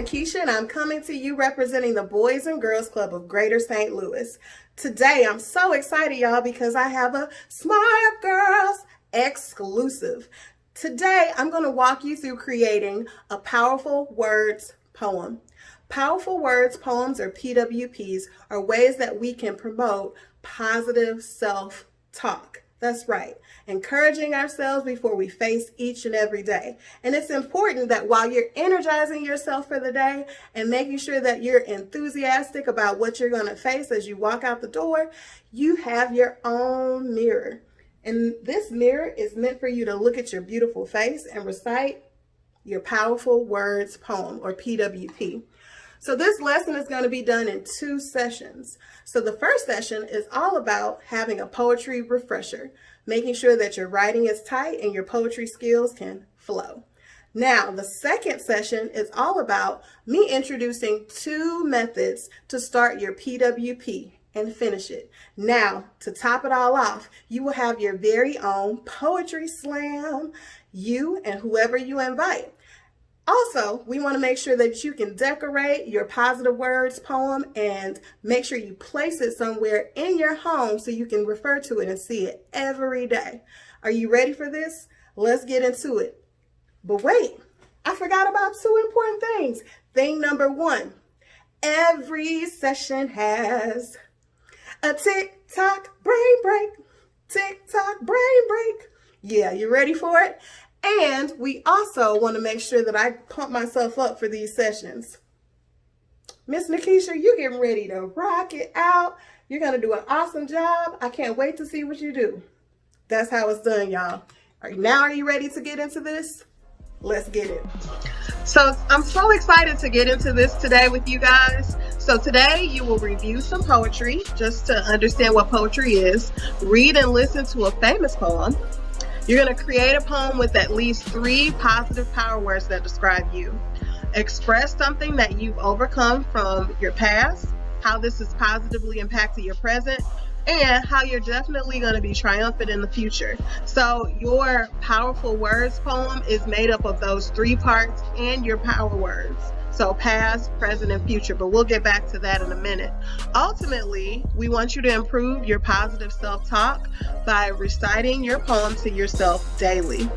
Nikisha, and I'm coming to you representing the Boys and Girls Club of Greater St. Louis. Today, I'm so excited, y'all, because I have a Smart Girls exclusive. Today, I'm going to walk you through creating a powerful words poem. Powerful words poems, or PWPs, are ways that we can promote positive self-talk. That's right. Encouraging ourselves before we face each and every day. And it's important that while you're energizing yourself for the day and making sure that you're enthusiastic about what you're going to face as you walk out the door, you have your own mirror. And this mirror is meant for you to look at your beautiful face and recite your powerful words poem, or PWP. So this lesson is going to be done in 2 sessions. So the first session is all about having a poetry refresher, making sure that your writing is tight and your poetry skills can flow. Now, the second session is all about me introducing 2 methods to start your PWP and finish it. Now, to top it all off, you will have your very own poetry slam, you and whoever you invite. Also, we want to make sure that you can decorate your positive words poem and make sure you place it somewhere in your home so you can refer to it and see it every day. Are you ready for this? Let's get into it. But wait, I forgot about 2 important things. Thing number 1, every session has a tick-tock brain break. Tick-tock brain break. Yeah, you ready for it? And we also want to make sure that I pump myself up for these sessions. Miss Nikisha, you're getting ready to rock it out. You're going to do an awesome job. I can't wait to see what you do. That's how it's done, y'all. Now are you ready to get into this? Let's get it. So I'm so excited to get into this today with you guys. So today you will review some poetry just to understand what poetry is, read and listen to a famous poem. You're going to create a poem with at least 3 positive power words that describe you. Express something that you've overcome from your past, how this has positively impacted your present, and how you're definitely going to be triumphant in the future. So your powerful words poem is made up of those 3 parts and your power words. So past, present, and future, but we'll get back to that in a minute. Ultimately, we want you to improve your positive self-talk by reciting your poem to yourself daily.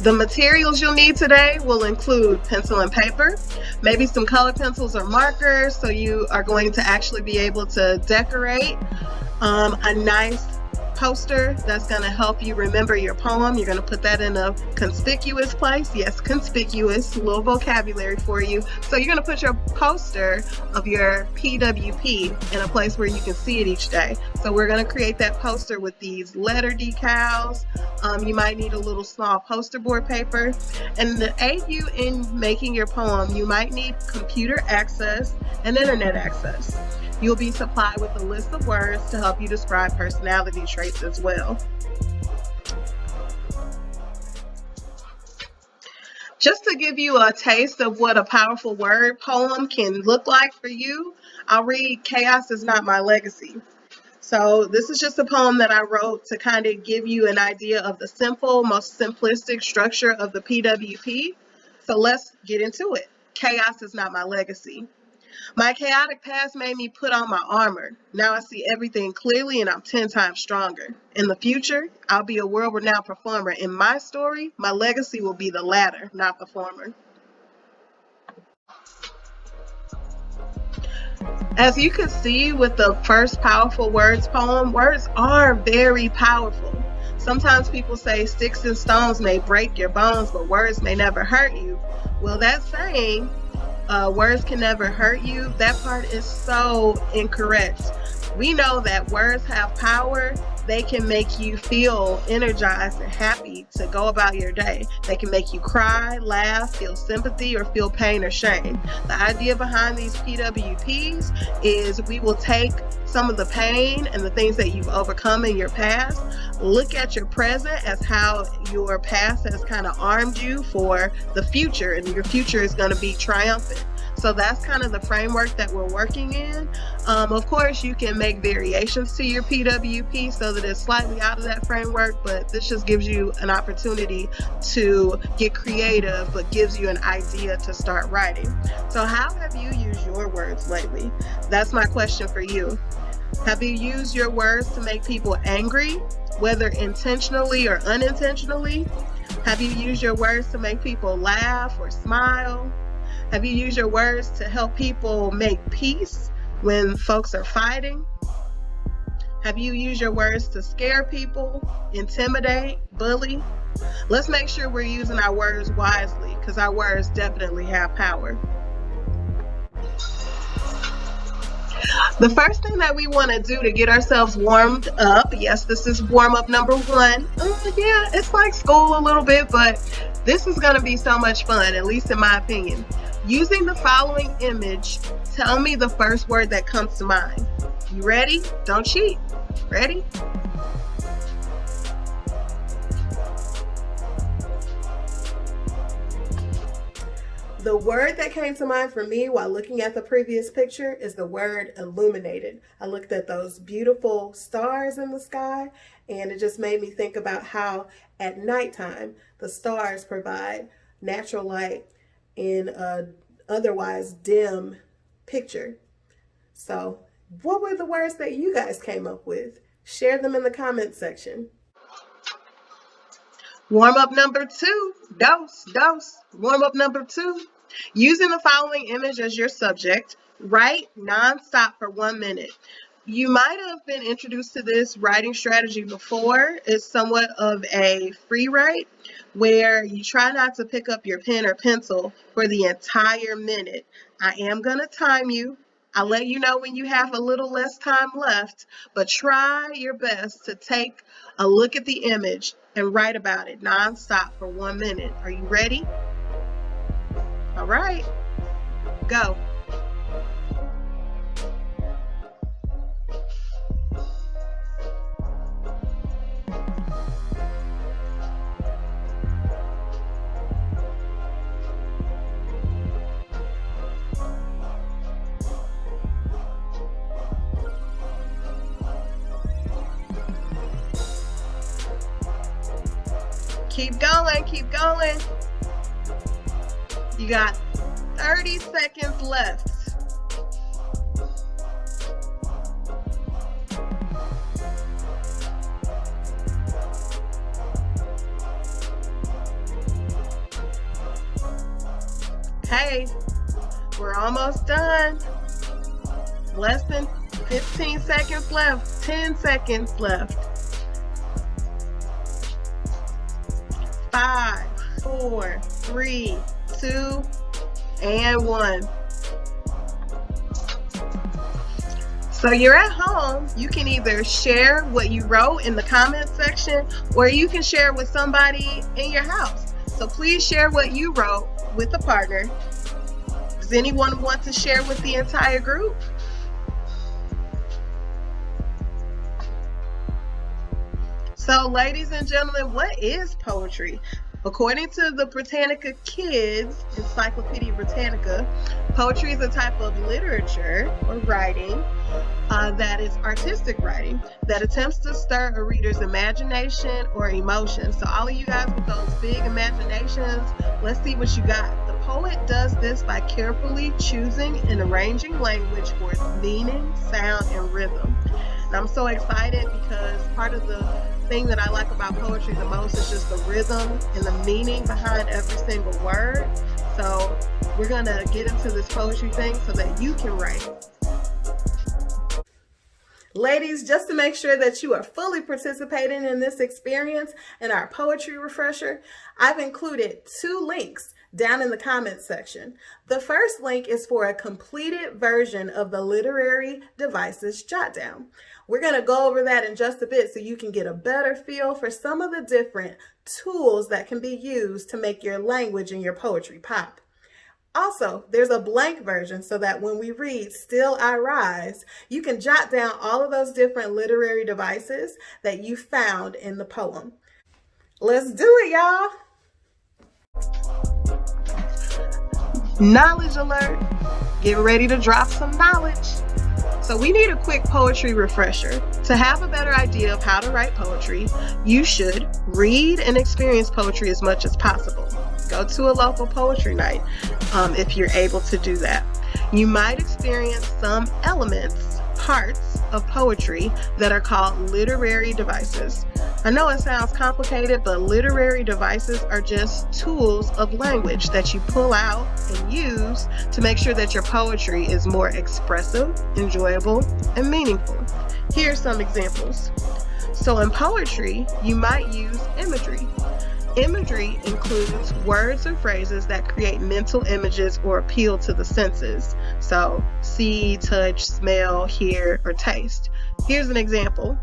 The materials you'll need today will include pencil and paper, maybe some color pencils or markers, so you are going to actually be able to decorate a nice poster that's going to help you remember your poem. You're going to put that in a conspicuous place. Yes, conspicuous, a little vocabulary for you. So you're going to put your poster of your PWP in a place where you can see it each day. So we're going to create that poster with these letter decals. You might need a little small poster board paper. And to aid you in making your poem, you might need computer access and internet access. You'll be supplied with a list of words to help you describe personality traits as well. Just to give you a taste of what a powerful word poem can look like for you, I'll read Chaos Is Not My Legacy. So this is just a poem that I wrote to kind of give you an idea of the simple, most simplistic structure of the PWP. So let's get into it. Chaos is not my legacy. My chaotic past made me put on my armor. Now I see everything clearly and I'm 10 times stronger. In the future, I'll be a world-renowned performer. In my story, my legacy will be the latter, not the former. As you can see with the first powerful words poem, words are very powerful. Sometimes people say sticks and stones may break your bones, but words may never hurt you. Well, that saying, words can never hurt you, that part is so incorrect. We know that words have power. They can make you feel energized and happy to go about your day. They can make you cry, laugh, feel sympathy, or feel pain or shame. The idea behind these PWPs is we will take some of the pain and the things that you've overcome in your past, look at your present as how your past has kind of armed you for the future, and your future is going to be triumphant. So that's kind of the framework that we're working in. Of course, you can make variations to your PWP so that it's slightly out of that framework, but this just gives you an opportunity to get creative, but gives you an idea to start writing. So how have you used your words lately? That's my question for you. Have you used your words to make people angry, whether intentionally or unintentionally? Have you used your words to make people laugh or smile? Have you used your words to help people make peace when folks are fighting? Have you used your words to scare people, intimidate, bully? Let's make sure we're using our words wisely, because our words definitely have power. The first thing that we want to do to get ourselves warmed up, yes, this is warm up number 1. Yeah, it's like school a little bit, but this is going to be so much fun, at least in my opinion. Using the following image, tell me the first word that comes to mind. You ready? Don't cheat. Ready? The word that came to mind for me while looking at the previous picture is the word illuminated. I looked at those beautiful stars in the sky, and it just made me think about how at nighttime the stars provide natural light in an otherwise dim picture. So what were the words that you guys came up with? Share them in the comments section. Warm up number 2, dose. Warm up number 2. Using the following image as your subject, write nonstop for 1 minute. You might have been introduced to this writing strategy before. It's somewhat of a free write where you try not to pick up your pen or pencil for the entire minute. I am going to time you. I'll let you know when you have a little less time left, but try your best to take a look at the image and write about it nonstop for 1 minute. Are you ready? All right, go. Keep going. You got 30 seconds left. Okay, we're almost done. Less than 15 seconds left, 10 seconds left. 5, 4, 3, 2, and 1. So you're at home. You can either share what you wrote in the comments section, or you can share with somebody in your house. So please share what you wrote with a partner. Does anyone want to share with the entire group? So, ladies and gentlemen, what is poetry? According to the Britannica Kids, Encyclopedia Britannica, poetry is a type of literature or writing that is artistic writing that attempts to stir a reader's imagination or emotion. So all of you guys with those big imaginations, let's see what you got. The poet does this by carefully choosing and arranging language for its meaning, sound, and rhythm. And I'm so excited because part of the thing that I like about poetry the most is just the rhythm and the meaning behind every single word. So we're gonna get into this poetry thing so that you can write. Ladies, just to make sure that you are fully participating in this experience and our poetry refresher, I've included 2 links down in the comments section. The first link is for a completed version of the Literary Devices Jot Down. We're going to go over that in just a bit so you can get a better feel for some of the different tools that can be used to make your language and your poetry pop. Also, there's a blank version so that when we read Still I Rise, you can jot down all of those different literary devices that you found in the poem. Let's do it, y'all. Knowledge alert. Get ready to drop some knowledge. So we need a quick poetry refresher. To have a better idea of how to write poetry, you should read and experience poetry as much as possible. Go to a local poetry night if you're able to do that. You might experience some parts of poetry that are called literary devices. I know it sounds complicated, but literary devices are just tools of language that you pull out and use to make sure that your poetry is more expressive, enjoyable, and meaningful. Here are some examples. So in poetry, you might use imagery. Imagery includes words or phrases that create mental images or appeal to the senses. So see, touch, smell, hear, or taste. Here's an example.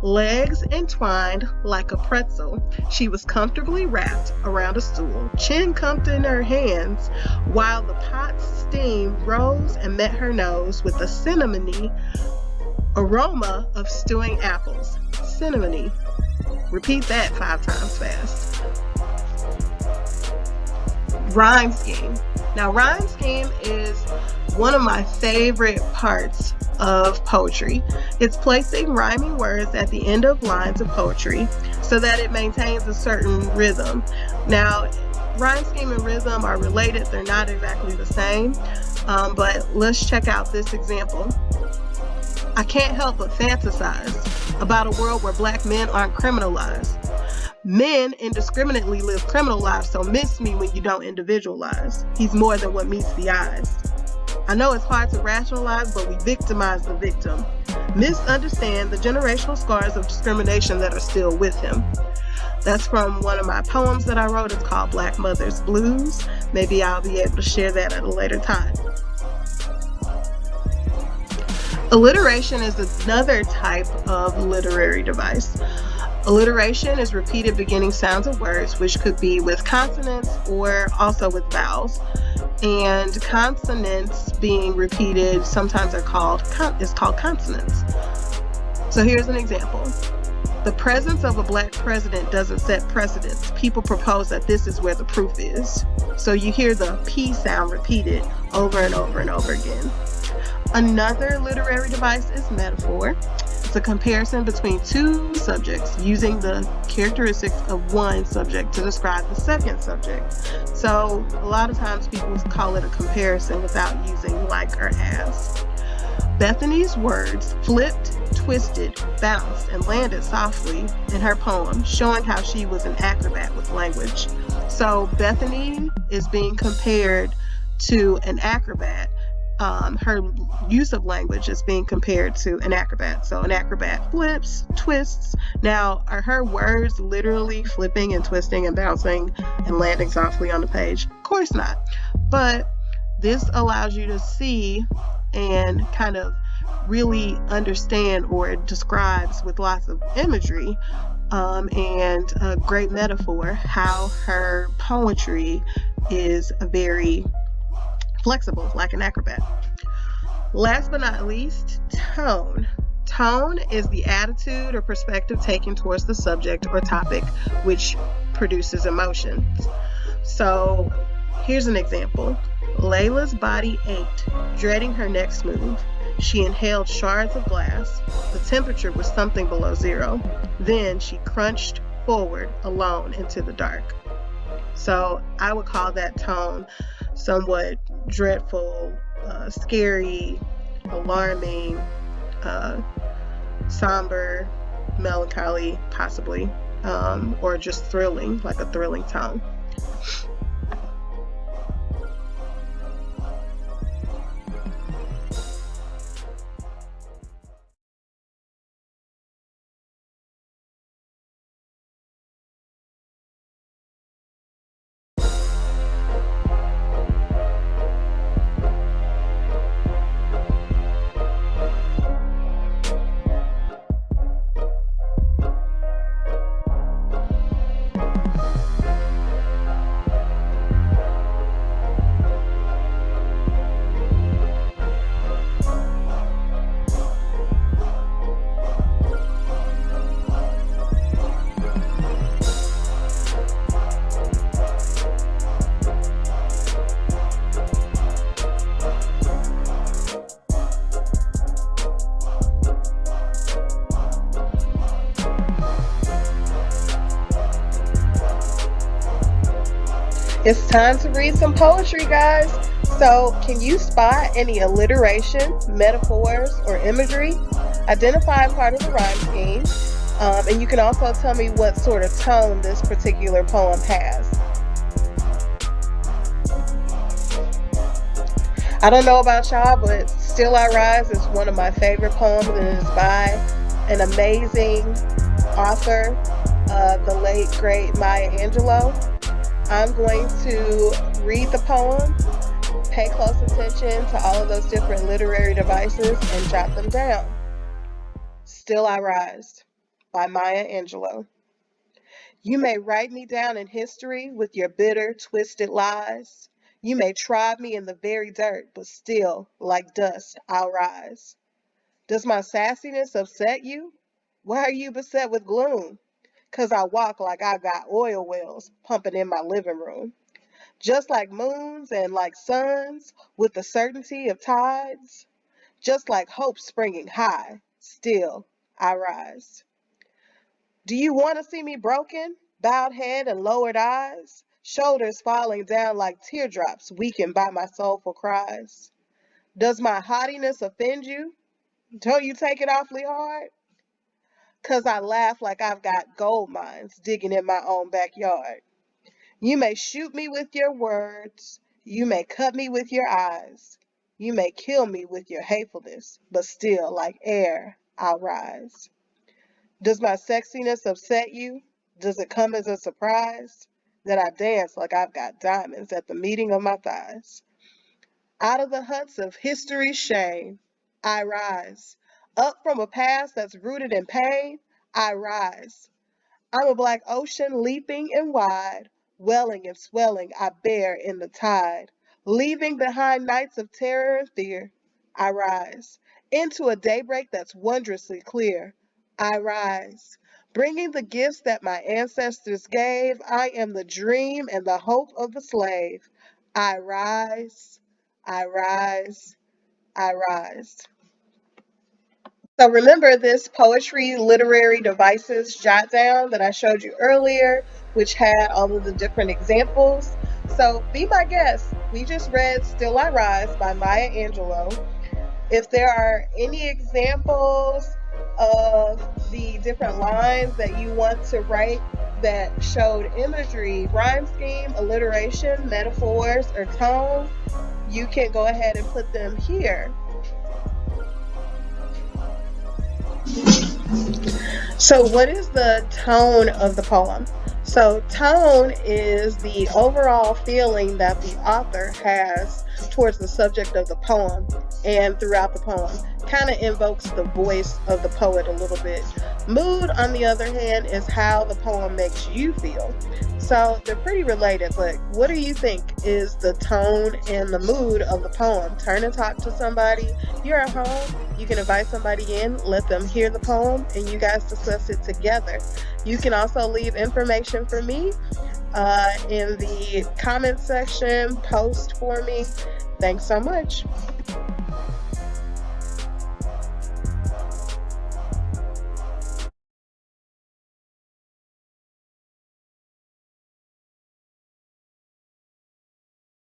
Legs entwined like a pretzel, she was comfortably wrapped around a stool, chin cupped in her hands, while the pot's steam rose and met her nose with a cinnamony aroma of stewing apples. Cinnamony. Repeat that 5 times fast. Rhyme scheme. Now, rhyme scheme is one of my favorite parts of poetry. It's placing rhyming words at the end of lines of poetry so that it maintains a certain rhythm. Now, rhyme scheme and rhythm are related. They're not exactly the same, but let's check out this example. I can't help but fantasize about a world where Black men aren't criminalized. Men indiscriminately live criminal lives, so miss me when you don't individualize. He's more than what meets the eyes. I know it's hard to rationalize, but we victimize the victim. Misunderstand the generational scars of discrimination that are still with him. That's from one of my poems that I wrote. It's called Black Mother's Blues. Maybe I'll be able to share that at a later time. Alliteration is another type of literary device. Alliteration is repeated beginning sounds of words, which could be with consonants or also with vowels. And consonants being repeated sometimes is called consonants. So here's an example. The presence of a Black president doesn't set precedents. People propose that this is where the proof is. So you hear the P sound repeated over and over and over again. Another literary device is metaphor. It's a comparison between two subjects using the characteristics of one subject to describe the second subject. So a lot of times people call it a comparison without using like or as. Bethany's words flipped, twisted, bounced, and landed softly in her poem, showing how she was an acrobat with language. So Bethany is being compared to an acrobat. Her use of language is being compared to an acrobat. So an acrobat flips, twists. Now, are her words literally flipping and twisting and bouncing and landing softly on the page? Of course not. But this allows you to see and kind of really understand, or it describes with lots of imagery and a great metaphor, how her poetry is very flexible, like an acrobat. Last but not least, tone. Tone is the attitude or perspective taken towards the subject or topic, which produces emotions. So here's an example. Layla's body ached, dreading her next move. She inhaled shards of glass. The temperature was something below zero. Then she crunched forward alone into the dark. So I would call that tone somewhat dreadful, scary, alarming, somber, melancholy, possibly, or just thrilling, like a thrilling tone. It's time to read some poetry, guys. So, can you spot any alliteration, metaphors, or imagery? Identify part of the rhyme scheme, and you can also tell me what sort of tone this particular poem has. I don't know about y'all, but Still I Rise is one of my favorite poems, and it is by an amazing author, the late, great Maya Angelou. I'm going to read the poem, pay close attention to all of those different literary devices, and jot them down. Still I Rise by Maya Angelou. You may write me down in history with your bitter, twisted lies. You may trod me in the very dirt, but still, like dust, I'll rise. Does my sassiness upset you? Why are you beset with gloom? 'Cause I walk like I've got oil wells pumping in my living room. Just like moons and like suns, with the certainty of tides. Just like hope springing high, still I rise. Do you want to see me broken? Bowed head and lowered eyes, shoulders falling down like teardrops weakened by my soulful cries. Does my haughtiness offend you? Don't you take it awfully hard? 'Cause I laugh like I've got gold mines digging in my own backyard. You may shoot me with your words, you may cut me with your eyes, you may kill me with your hatefulness, but still, like air, I'll rise. Does my sexiness upset you? Does it come as a surprise that I dance like I've got diamonds at the meeting of my thighs? Out of the huts of history's shame, I rise. Up from a past that's rooted in pain, I rise. I'm a black ocean leaping and wide, welling and swelling, I bear in the tide. Leaving behind nights of terror and fear, I rise. Into a daybreak that's wondrously clear, I rise. Bringing the gifts that my ancestors gave, I am the dream and the hope of the slave. I rise, I rise, I rise. So remember this poetry literary devices jot down that I showed you earlier, which had all of the different examples. So be my guest. We just read Still I Rise by Maya Angelou. If there are any examples of the different lines that you want to write that showed imagery, rhyme scheme, alliteration, metaphors, or tone, you can go ahead and put them here. So what is the tone of the poem? So tone is the overall feeling that the author has towards the subject of the poem and throughout the poem. Kind of invokes the voice of the poet a little bit. Mood, on the other hand, is how the poem makes you feel. So they're pretty related, but what do you think is the tone and the mood of the poem? Turn and talk to somebody. You're at home, you can invite somebody in, let them hear the poem, and you guys discuss it together. You can also leave information for me in the comment section, post for me. Thanks so much.